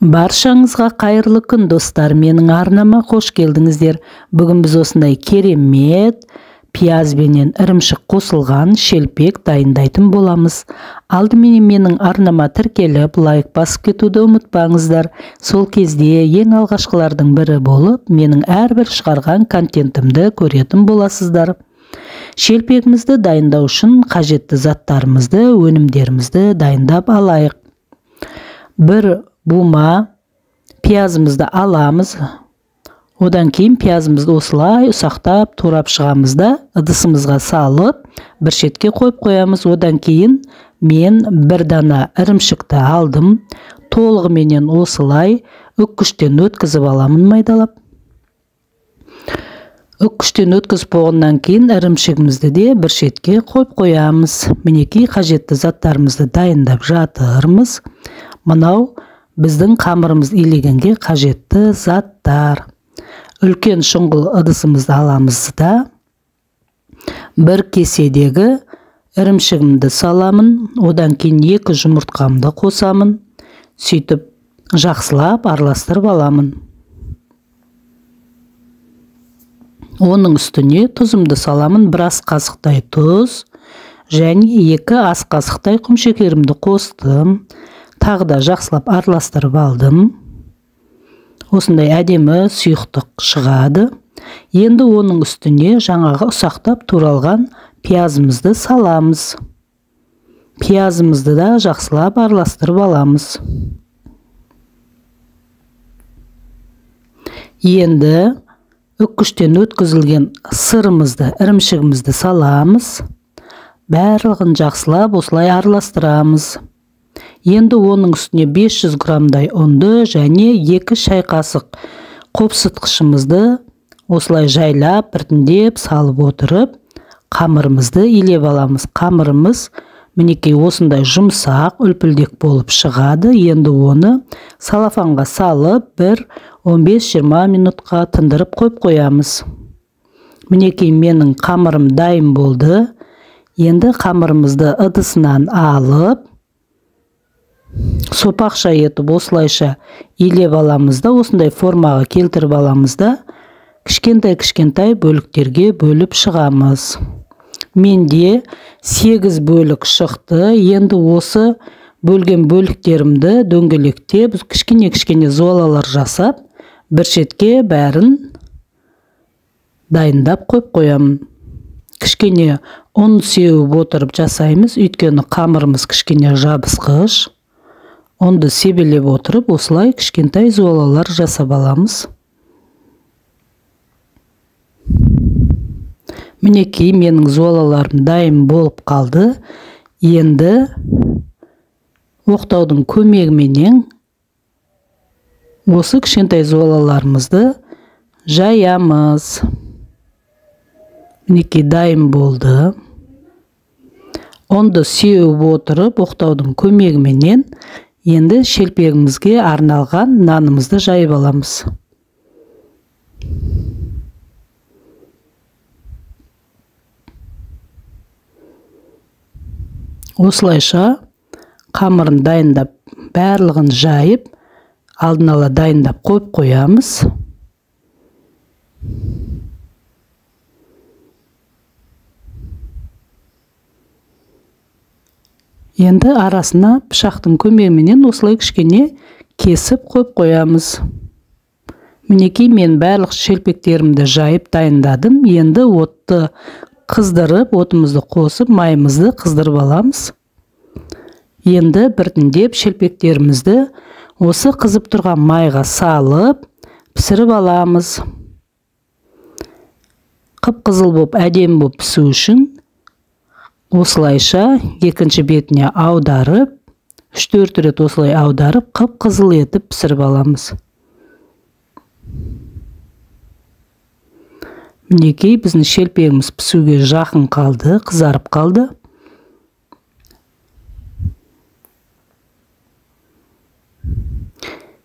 Баршаңызға қайырлы күн достар, менің арнама қош келдіңіздер. Бүгін біз осындай керемет пияз бенен ірімшік қосылған шелпек дайындайтын боламыз. Алдымен менің арнама тіркеліп, лайк басып кетуді ұмытпаңыздар. Сол кезде ең алғашқылардың бірі болып, менің әрбір шығарған контентімді көретін боласыздар. Шелпегімізді дайындау үшін қажетті заттарымызды, өнімдерімізді дайындап алайық. Бір бума пиязымызды аламыз. Одан кейін пиязымызды осылай ұсақтап турап шығамыз да ыдысымызға салып, бір шетке қойып қоямыз. Одан кейін мен бір дана ірімшікті алдым. Толығыменен осылай үккіштен өткізіп аламын майдалап. Үккіштен өткізіп болғаннан кейін ірімшігімізді де бір шетке қойып қоямыз. Мінекей қажетті заттарымызды дайындап жатырмыз. Мынау біздің қамырымыз илегенге қажетті заттар. Үлкен шұңғыл ыдысымызды аламыз да бір кеседегі ірімшігімді саламын. Одан кейін 2 жұмыртқамды қосамын. Сөйтіп жақсылап араластырып аламын. Оның үстіне тұзымды саламын. 1 ас қасықтай тұз және 2 ас қасықтай құмшекерімді қостым. Тағы да жақсылап араластырып алдым. Осындай әдемі сұйықтық шығады. Енді оның үстіне жаңағы ұсақтап туралған пиязымызды саламыз. Пиязымызды да жақсылап араластырып аламыз. Енді үккіштен өткізілген сырымызды, ірімшігімізді саламыз. Барлығын жақсылап осылай араластырамыз. Енді оның үстіне 500 грамдай ұнды және 2 шай қасық қопсытқышымызды осылай жайлап, біртіндеп салып отырып, қамырымызды илеп аламыз. Қамырымыз мінекей осындай жұмсақ, үлпілдек болып шығады. Енді оны салафанға салып, бір 15-20 минутқа тындырып қойып қоямыз. Мінекей менің қамырым дайын болды. Енді қамырымызды ыдысынан алып, сопақша етіп осылайша илеп аламыз да, осындай формаға келтіріп аламыз да, кішкентай бөліктерге бөліп шығамыз. Менде 8 бөлік шықты. Енді осы бөлген бөліктерімді дөңгелектеп, кішкене золалар жасап, бір шетке бәрін дайындап қойып қоямын. Кішкене ұн сеуіп отырып жасаймыз, өйткені қамырымыз кішкене жабысқыш. Онды себелеп отырып, осылай кішкентай золалар жасап аламыз. Мінекей менің золаларым дайын болып қалды. Енді оқтаудың көмегіменен осы кішкентай золаларымызды жаямыз. Мінекей дайын болды. Онды сеуіп отырып, оқтаудың көмегіменен енді шелпегімізге арналған нанымызды жайып аламыз. Осылайша қамырын дайындап, барлығын жайып, алдын ала дайындап қойып қоямыз. Енді арасына пышақтың көмегіменен осылай кішкене кесіп қойып қоямыз. Мінекей мен барлық шелпектерімді жайып дайындадым. Енді отты қыздырып, отымызды қосып, майымызды қыздырып аламыз. Енді біртіндеп шелпектерімізді осы қызып тұрған майға салып, пісіріп аламыз. Қып-қызыл болып, әдемі болып пісу үшін осылайша екінші бетіне аударып, 3-4 рет осылай аударып, қып-қызыл етіп пісіріп аламыз. Мінекей біздің шелпегіміз пісуге жақын қалды, қызарып қалды.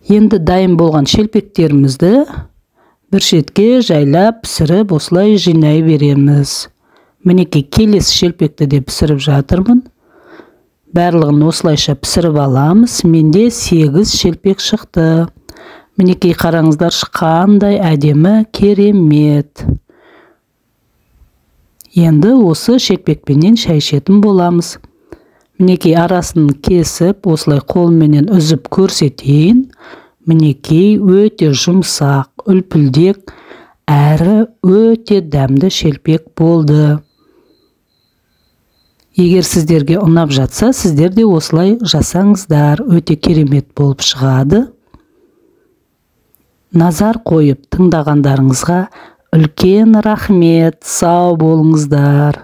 Енді дайын болған шелпектерімізді бір шетке жайлап пісіріп, осылай жинай береміз. Мінекей келесі шелпекті де пісіріп жатырмын. Барлығын осылайша пісіріп аламыз. Менде 8 шелпек шықты. Мінекей қараңыздаршы, қандай әдемі, керемет. Енді осы шелпекпенен шай ішетін боламыз. Мінекей арасын кесіп, осылай қолменен үзіп көрсетейін. Мінекей өте жұмсақ, үлпілдек, әрі өте дәмді шелпек болды. Егер сіздерге ұнап жатса, сіздер де осылай жасаңыздар, өте керемет болып шығады. Назар қойып тыңдағандарыңызға үлкен рахмет, сау болыңыздар.